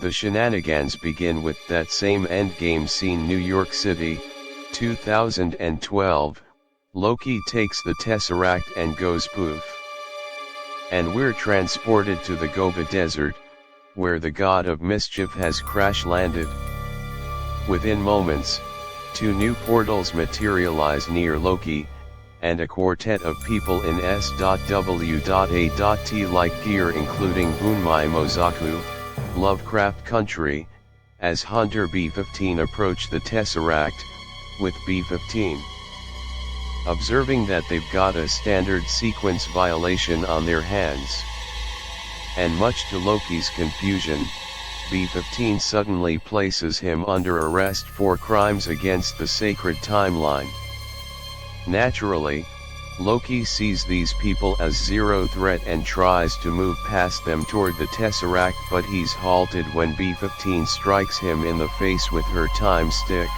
The shenanigans begin with that same endgame scene. New York City, 2012, Loki takes the Tesseract and goes poof. And we're transported to the Gobi Desert, where the god of mischief has crash-landed. Within moments, 2 new portals materialize near Loki, and a quartet of people in S.W.A.T. like gear, including Bunmai Mosaku, Lovecraft Country, as Hunter B-15 approach the Tesseract, with B-15 observing that they've got a standard sequence violation on their hands. And much to Loki's confusion, B-15 suddenly places him under arrest for crimes against the sacred timeline. Naturally, Loki sees these people as zero threat and tries to move past them toward the Tesseract, but he's halted when B-15 strikes him in the face with her time stick,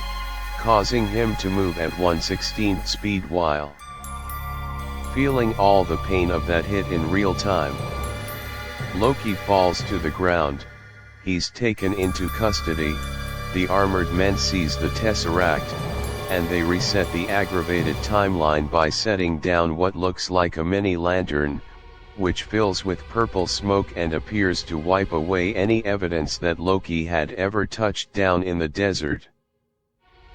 causing him to move at 1/16th speed while feeling all the pain of that hit in real time. Loki falls to the ground, he's taken into custody, the armored men seize the Tesseract, and they reset the aggravated timeline by setting down what looks like a mini lantern, which fills with purple smoke and appears to wipe away any evidence that Loki had ever touched down in the desert.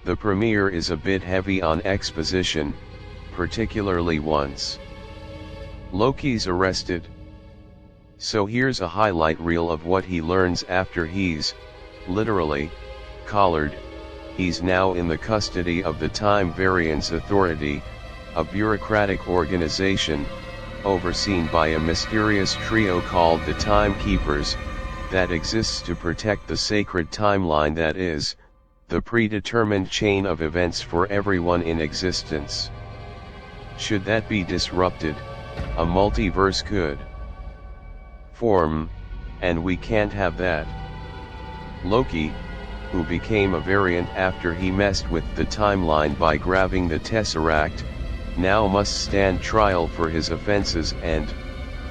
The premiere is a bit heavy on exposition, particularly once Loki's arrested. So here's a highlight reel of what he learns after he's, literally, collared. He's now in the custody of the Time Variance Authority, a bureaucratic organization, overseen by a mysterious trio called the Timekeepers, that exists to protect the sacred timeline, that is, the predetermined chain of events for everyone in existence. Should that be disrupted, a multiverse could form, and we can't have that. Loki, who became a variant after he messed with the timeline by grabbing the Tesseract, now must stand trial for his offenses and,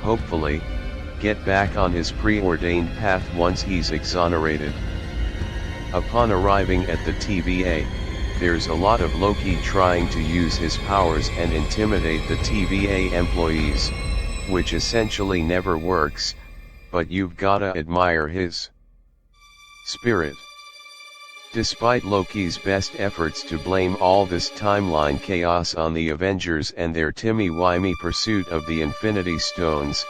hopefully, get back on his preordained path once he's exonerated. Upon arriving at the TVA, there's a lot of Loki trying to use his powers and intimidate the TVA employees, which essentially never works, but you've gotta admire his spirit. Despite Loki's best efforts to blame all this timeline chaos on the Avengers and their timey-wimey pursuit of the Infinity Stones,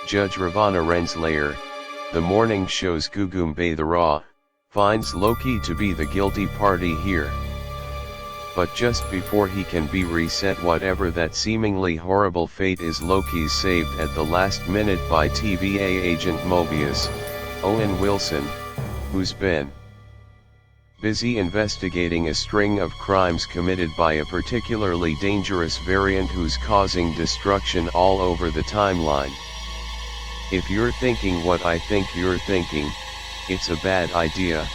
Judge Ravana Renslayer, the morning show's Gugumbe the Raw, finds Loki to be the guilty party here. But just before he can be reset, whatever that seemingly horrible fate is, Loki's saved at the last minute by TVA agent Mobius, Owen Wilson, who's been busy investigating a string of crimes committed by a particularly dangerous variant who's causing destruction all over the timeline. If you're thinking what I think you're thinking, it's a bad idea,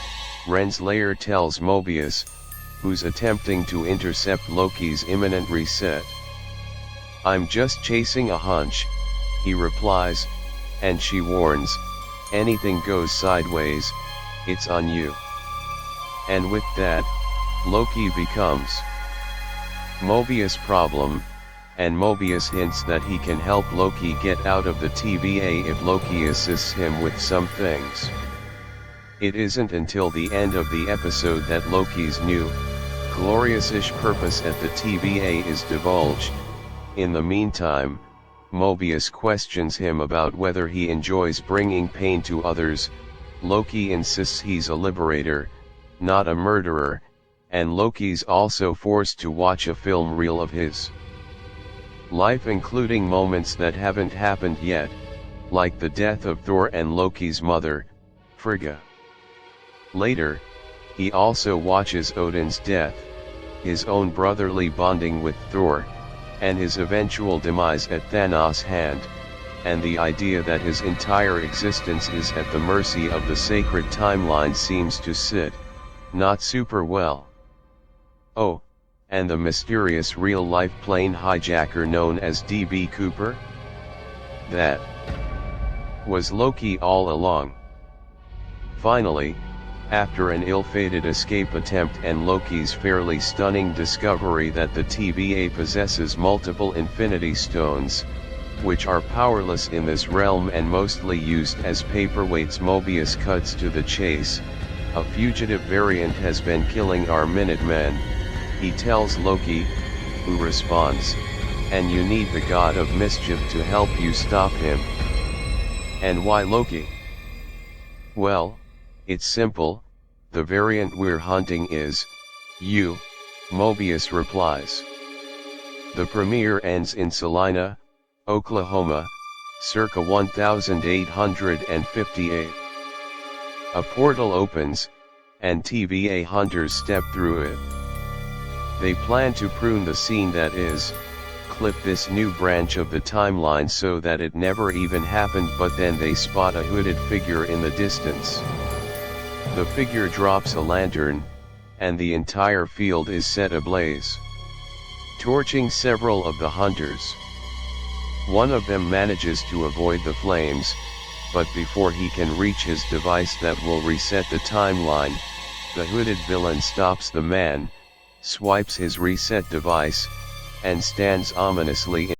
Renslayer tells Mobius, who's attempting to intercept Loki's imminent reset. I'm just chasing a hunch, he replies, and she warns, anything goes sideways, it's on you. And with that, Loki becomes Mobius' problem, and Mobius hints that he can help Loki get out of the TVA if Loki assists him with some things. It isn't until the end of the episode that Loki's new, glorious-ish purpose at the TVA is divulged. In the meantime, Mobius questions him about whether he enjoys bringing pain to others. Loki insists he's a liberator, not a murderer, and Loki's also forced to watch a film reel of his life, including moments that haven't happened yet, like the death of Thor and Loki's mother, Frigga. Later, he also watches Odin's death, his own brotherly bonding with Thor, and his eventual demise at Thanos' hand, and the idea that his entire existence is at the mercy of the sacred timeline seems to sit not super well. Oh, and the mysterious real-life plane hijacker known as D.B. Cooper? That was Loki all along. Finally, after an ill-fated escape attempt and Loki's fairly stunning discovery that the TVA possesses multiple Infinity Stones, which are powerless in this realm and mostly used as paperweights, Mobius cuts to the chase. A fugitive variant has been killing our Minutemen, he tells Loki, who responds, "And you need the god of mischief to help you stop him." And why Loki? Well, it's simple, the variant we're hunting is you, Mobius replies. The premiere ends in Salina, Oklahoma, circa 1858. A portal opens, and TVA hunters step through it. They plan to prune the scene, that is, clip this new branch of the timeline so that it never even happened, but then they spot a hooded figure in the distance. The figure drops a lantern, and the entire field is set ablaze, torching several of the hunters. One of them manages to avoid the flames, but before he can reach his device that will reset the timeline, the hooded villain stops the man, swipes his reset device, and stands ominously